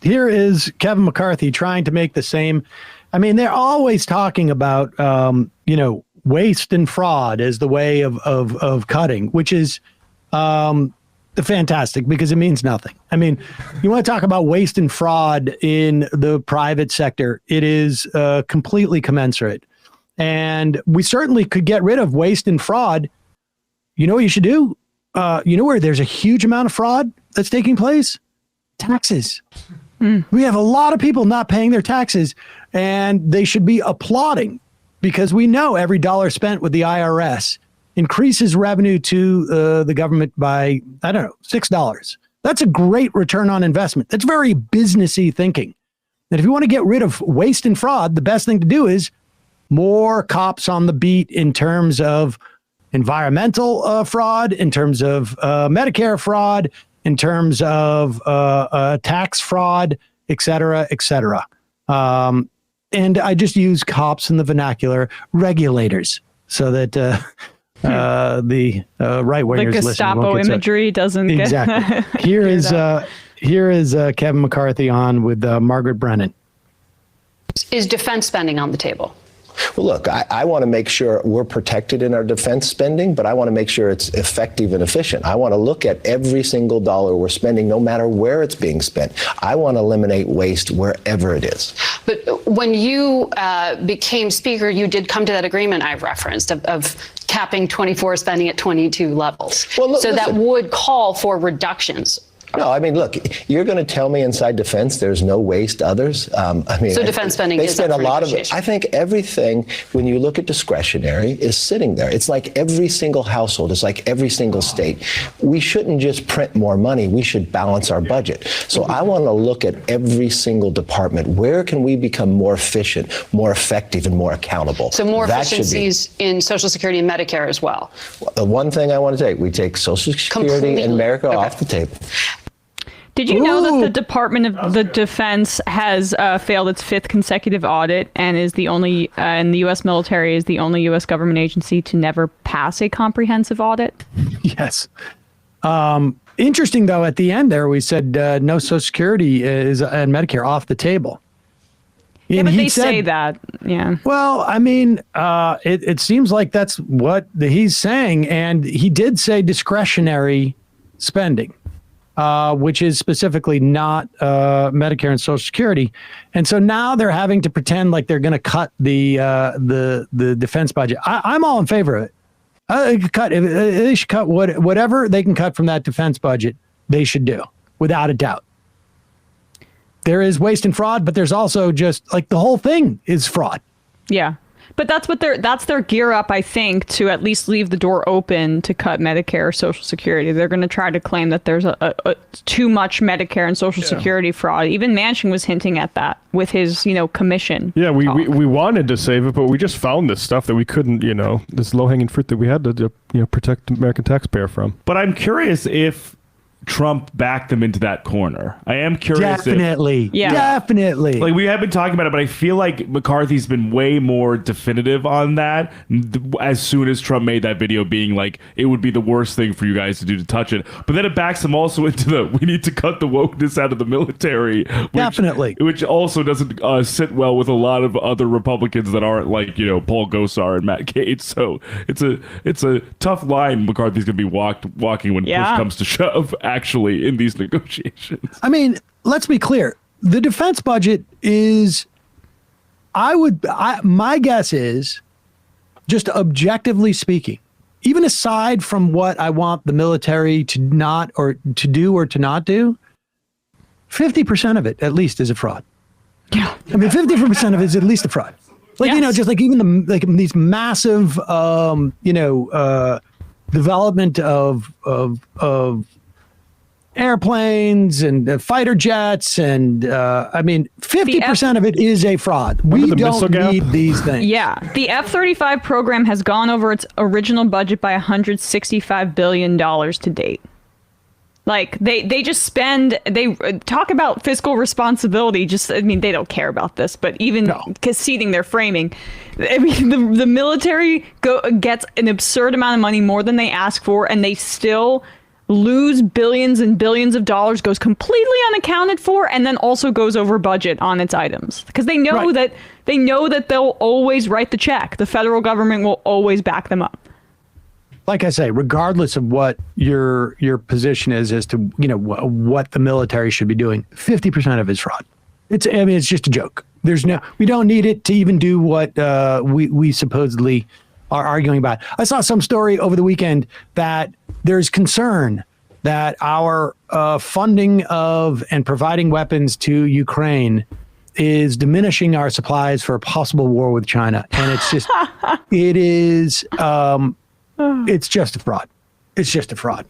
here is Kevin McCarthy trying to make the same. I mean, they're always talking about, waste and fraud as the way of cutting, which is fantastic because it means nothing. I mean, you want to talk about waste and fraud in the private sector, it is completely commensurate. And we certainly could get rid of waste and fraud. You know what you should do? You know where there's a huge amount of fraud that's taking place? Taxes. We have a lot of people not paying their taxes, and they should be applauding because we know every dollar spent with the IRS increases revenue to the government by, I don't know, $6. That's a great return on investment. That's very businessy thinking. And if you want to get rid of waste and fraud, the best thing to do is more cops on the beat in terms of environmental fraud, in terms of Medicare fraud, in terms of tax fraud, et cetera, et cetera. And I just use cops in the vernacular, regulators, so that the right-wingers the Gestapo imagery doesn't get exactly. Here is Kevin McCarthy on with Margaret Brennan. Is defense spending on the table? Well, look, I want to make sure we're protected in our defense spending, but I want to make sure it's effective and efficient. I want to look at every single dollar we're spending, no matter where it's being spent. I want to eliminate waste wherever it is. But when you became Speaker, you did come to that agreement I've referenced of capping 24 spending at 22 levels. Well, look, so listen, that would call for reductions. No, I mean, look, you're going to tell me inside defense there's no waste others. So defense spending they is spend up a for lot of it. negotiation. I think everything, when you look at discretionary, is sitting there. It's like every single household. It's like every single state. We shouldn't just print more money. We should balance our budget. So I want to look at every single department. Where can we become more efficient, more effective, and more accountable? So more efficiencies in Social Security and Medicare as well. The one thing I want to take, we take Social Security and Medicare off the table. Did you know that the Department of the Defense has failed its 5th consecutive audit and is the only, and the U.S. military is the only U.S. government agency to never pass a comprehensive audit? Yes. Interesting, though, at the end there, we said no Social Security is and Medicare off the table. Yeah, but they say that, yeah. Well, I mean, it seems like that's what he's saying. And he did say discretionary spending. Which is specifically not Medicare and Social Security, and so now they're having to pretend like they're going to cut the defense budget. I'm all in favor of it. They should cut whatever they can cut from that defense budget. They should do, without a doubt. There is waste and fraud, but there's also just like the whole thing is fraud. Yeah. But that's their gear up, I think, to at least leave the door open to cut Medicare or Social Security. They're going to try to claim that there's a too much Medicare and Social Security fraud. Even Manchin was hinting at that with his, commission. Yeah, we wanted to save it, but we just found this stuff that we couldn't, this low-hanging fruit that we had to, protect the American taxpayer from. But I'm curious if Trump backed them into that corner. I am curious. Definitely. Definitely. Like, we have been talking about it, but I feel like McCarthy's been way more definitive on that as soon as Trump made that video being like, it would be the worst thing for you guys to do to touch it. But then it backs him also into we need to cut the wokeness out of the military. Definitely. Which also doesn't sit well with a lot of other Republicans that aren't like, Paul Gosar and Matt Gaetz. So it's a tough line McCarthy's going to be walking when push comes to shove, actually, in these negotiations. I mean, let's be clear. The defense budget is, my guess is, just objectively speaking, even aside from what I want the military to not or to do or to not do, 50% of it at least is a fraud. Yeah. I mean, 50% of it is at least a fraud. Like, just like even these massive, development of airplanes and fighter jets, and 50% of it is a fraud. We don't need these things. Yeah, the F-35 program has gone over its original budget by $165 billion to date. Like, they just spend, they talk about fiscal responsibility, they don't care about this, but even conceding their framing, I mean, the military gets an absurd amount of money, more than they ask for, and they still lose billions and billions of dollars, goes completely unaccounted for, and then also goes over budget on its items because they know that they'll always write the check. The federal government will always back them up. Like I say, regardless of what your position is as to what the military should be doing, 50% of it's fraud. It's just a joke. We don't need it to even do what we supposedly are arguing about. I saw some story over the weekend that there's concern that our funding of and providing weapons to Ukraine is diminishing our supplies for a possible war with China. And it's just, it's just a fraud. It's just a fraud.